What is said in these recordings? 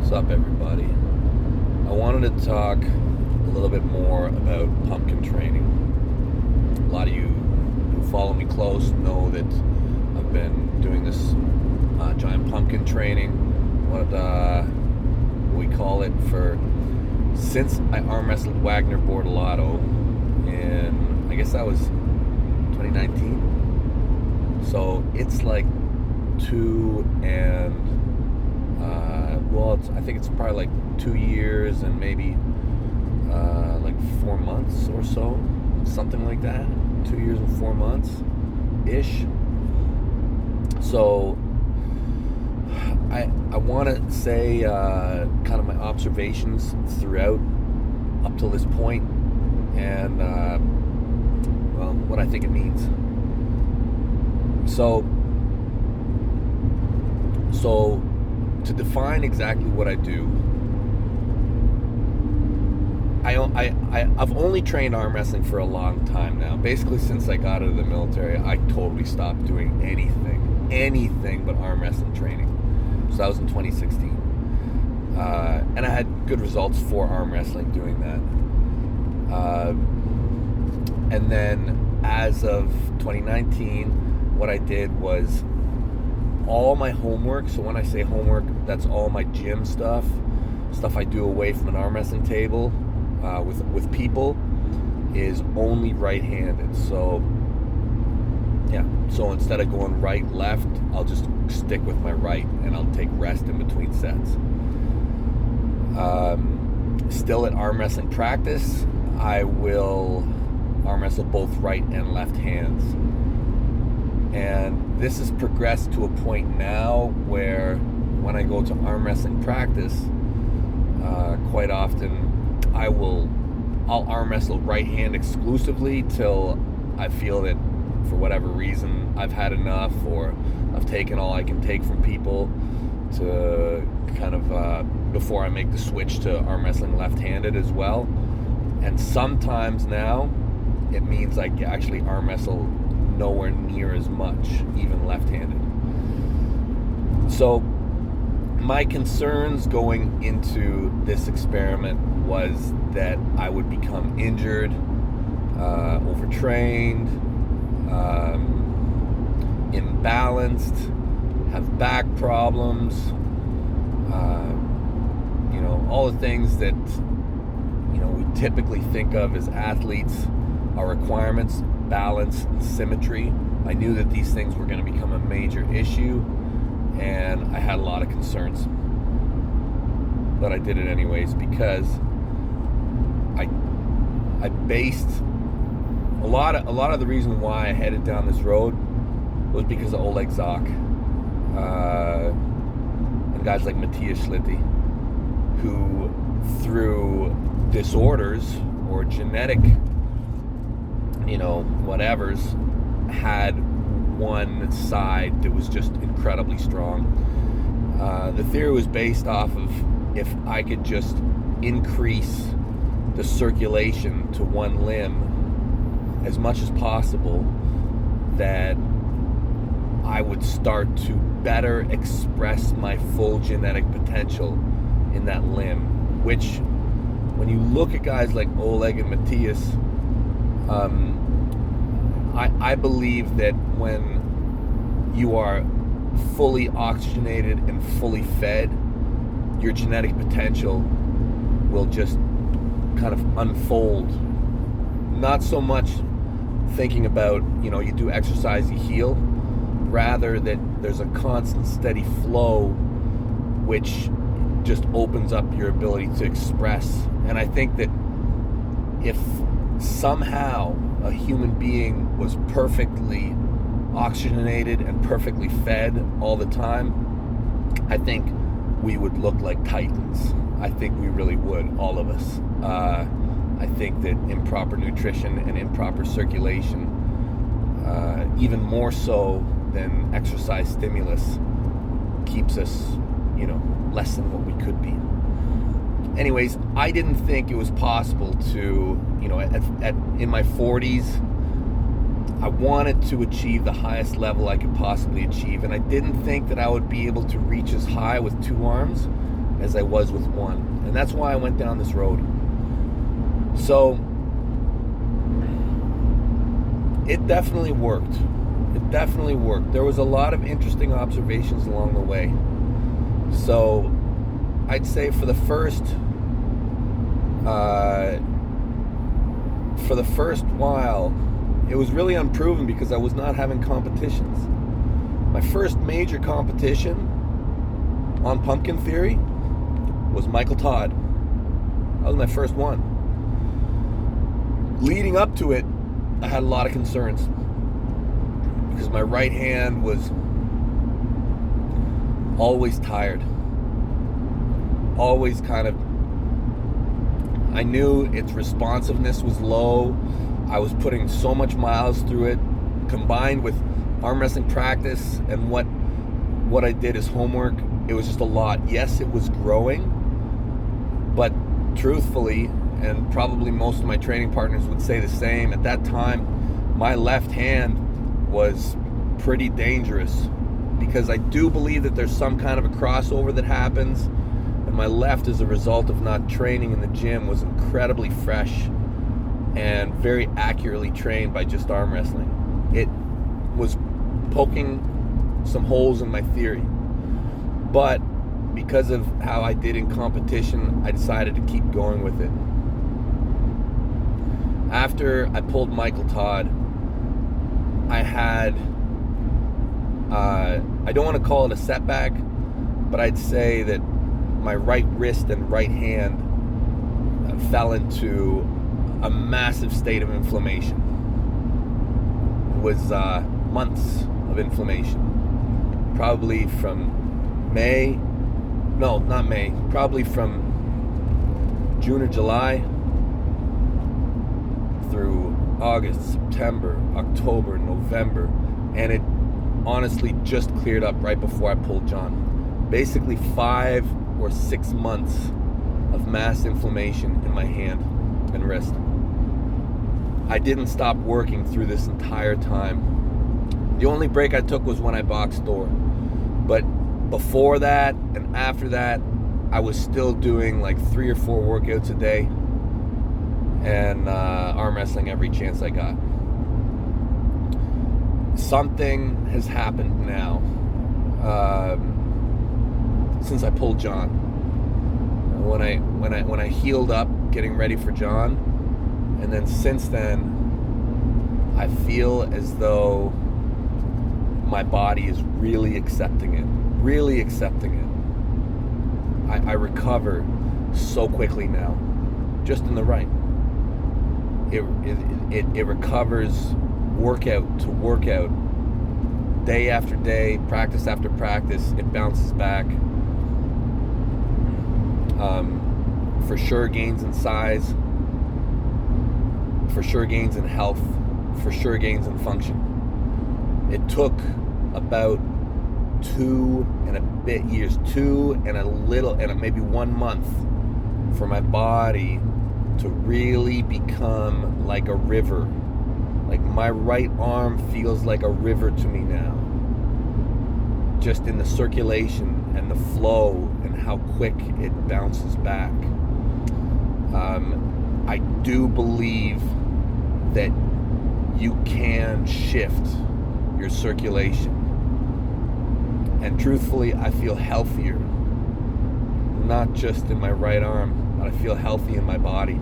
What's up, everybody? I wanted to talk a little bit more about pumpkin training. A lot of you who follow me close know that I've been doing this giant pumpkin training, what we call it, since I arm wrestled Wagner Bortolato in, I guess that was 2019. So it's like I think it's probably like 2 years and maybe like 4 months or so, something like that. 2 years and 4 months ish. So I want to say kind of my observations throughout up till this point, and what I think it means. So to define exactly what I do, I've only trained arm wrestling for a long time now. Basically, since I got out of the military, I totally stopped doing anything but arm wrestling training. So that was in 2016. And I had good results for arm wrestling doing that. And then as of 2019, what I did was all my homework. So when I say homework, that's all my gym stuff I do away from an arm wrestling table with people, is only right-handed. So instead of going right, left, I'll just stick with my right, and I'll take rest in between sets. Still at arm wrestling practice, I will arm wrestle both right and left hands. And this has progressed to a point now where when I go to arm wrestling practice, quite often I'll arm wrestle right hand exclusively till I feel that for whatever reason I've had enough, or I've taken all I can take from people, to kind of before I make the switch to arm wrestling left-handed as well. And sometimes now it means I actually arm wrestle nowhere near as much, even left-handed. So my concerns going into this experiment was that I would become injured, overtrained, imbalanced, have back problems, all the things that we typically think of as athletes are requirements: balance and symmetry. I knew that these things were going to become a major issue, and I had a lot of concerns, but I did it anyways because I based a lot of the reason why I headed down this road was because of Oleg Zak and guys like Matthias Schlitti, who through disorders or genetic whatevers had one side that was just incredibly strong. The theory was based off of, if I could just increase the circulation to one limb as much as possible, that I would start to better express my full genetic potential in that limb. Which, when you look at guys like Oleg and Matthias, I believe that when you are fully oxygenated and fully fed, your genetic potential will just kind of unfold. Not so much thinking about, you do exercise, you heal, rather that there's a constant steady flow which just opens up your ability to express. And I think that if somehow a human being was perfectly oxygenated and perfectly fed all the time, I think we would look like titans. I think we really would, all of us. I think that improper nutrition and improper circulation, even more so than exercise stimulus, keeps us, less than what we could be. Anyways, I didn't think it was possible to, in my 40s, I wanted to achieve the highest level I could possibly achieve, and I didn't think that I would be able to reach as high with two arms as I was with one. And that's why I went down this road. So it definitely worked. It definitely worked. There was a lot of interesting observations along the way. So I'd say for the first while, it was really unproven because I was not having competitions. My first major competition on Pumpkin Theory was Michael Todd. That was my first one. Leading up to it, I had a lot of concerns because my right hand was always tired. Always kind of, I knew its responsiveness was low. I was putting so much miles through it, combined with arm wrestling practice and what I did as homework. It was just a lot. Yes, it was growing, but truthfully, and probably most of my training partners would say the same, at that time, my left hand was pretty dangerous because I do believe that there's some kind of a crossover that happens, and my left, as a result of not training in the gym, was incredibly fresh and very accurately trained by just arm wrestling. It was poking some holes in my theory. But because of how I did in competition, I decided to keep going with it. After I pulled Michael Todd, I had, I don't want to call it a setback, but I'd say that my right wrist and right hand fell into a massive state of inflammation. It was months of inflammation. Probably from probably from June or July through August, September, October, November, and it honestly just cleared up right before I pulled John. Basically 5 or 6 months of mass inflammation in my hand and wrist. I didn't stop working through this entire time. The only break I took was when I boxed Thor. But before that and after that, I was still doing like 3 or 4 workouts a day and arm wrestling every chance I got. Something has happened now since I pulled John. When I healed up, getting ready for John, and then since then, I feel as though my body is really accepting it. I recover so quickly now, just in the right. It recovers workout to workout, day after day, practice after practice. It bounces back. For sure gains in size, for sure gains in health, for sure gains in function. It took about 2 and a bit years, 2 and a little, and maybe 1 month for my body to really become like a river. Like my right arm feels like a river to me now. Just in the circulation and the flow and how quick it bounces back. I do believe that you can shift your circulation. And truthfully, I feel healthier. Not just in my right arm, but I feel healthy in my body.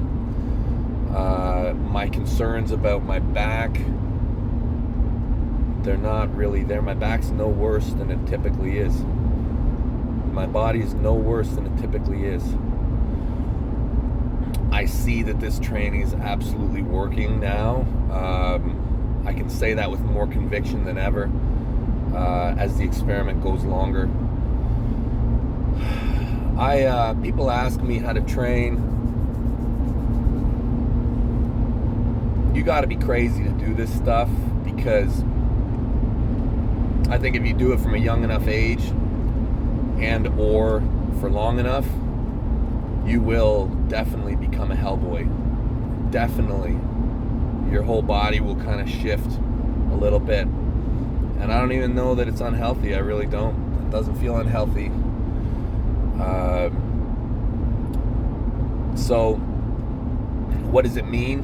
My concerns about my back, they're not really there. My back's no worse than it typically is. My body is no worse than it typically is. I see that this training is absolutely working now. I can say that with more conviction than ever as the experiment goes longer. People ask me how to train. You got to be crazy to do this stuff, because I think if you do it from a young enough age and or for long enough, you will definitely become a hellboy. Definitely. Your whole body will kind of shift a little bit. And I don't even know that it's unhealthy. I really don't. It doesn't feel unhealthy. So what does it mean?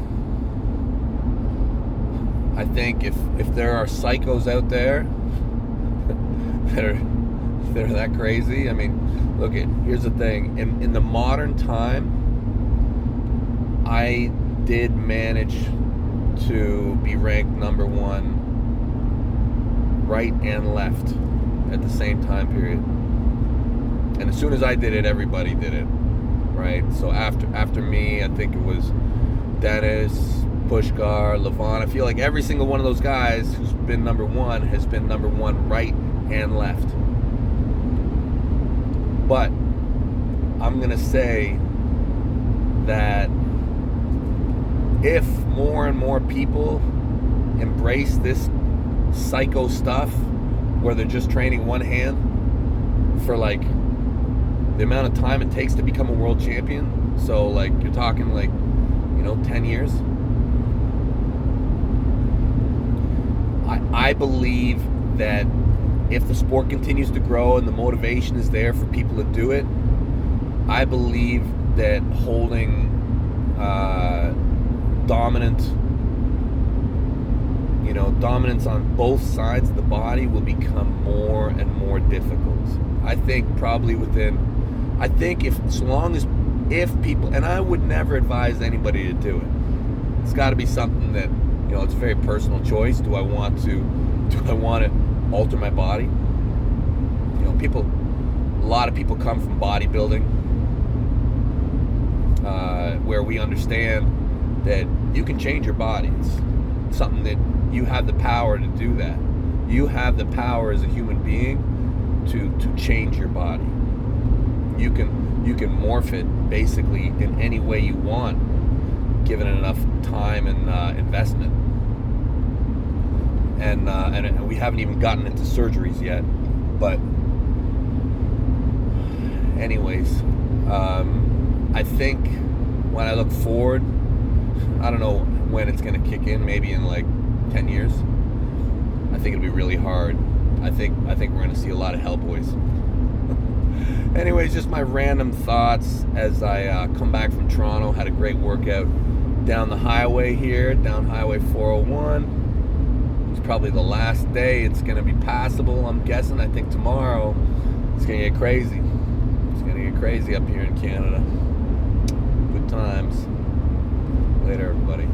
I think if there are psychos out there that are that crazy, I mean, look, here's the thing. In the modern time, I did manage to be ranked number one right and left at the same time period. And as soon as I did it, everybody did it, right? So after me, I think it was Dennis, Pushkar, Levon. I feel like every single one of those guys who's been number one has been number one right and left. But I'm going to say that if more and more people embrace this psycho stuff where they're just training one hand for like the amount of time it takes to become a world champion, so like you're talking like, 10 years, I believe that if the sport continues to grow and the motivation is there for people to do it, I believe that holding dominance on both sides of the body will become more and more difficult. I think probably if people, and I would never advise anybody to do it. It's got to be something that, it's a very personal choice. Do I want to alter my body? A lot of people come from bodybuilding, where we understand that you can change your body. It's something that you have the power to do that. You have the power as a human being to change your body. You can morph it basically in any way you want, given it enough time and investment. And we haven't even gotten into surgeries yet. But anyways, I think when I look forward, I don't know when it's going to kick in, maybe in like 10 years. I think it'll be really hard. I think we're going to see a lot of hellboys. Anyways, just my random thoughts as I come back from Toronto. Had a great workout down the highway here, down Highway 401. It's probably the last day it's going to be passable, I'm guessing. I think tomorrow it's going to get crazy. It's going to get crazy up here in Canada. Good times. Later, everybody.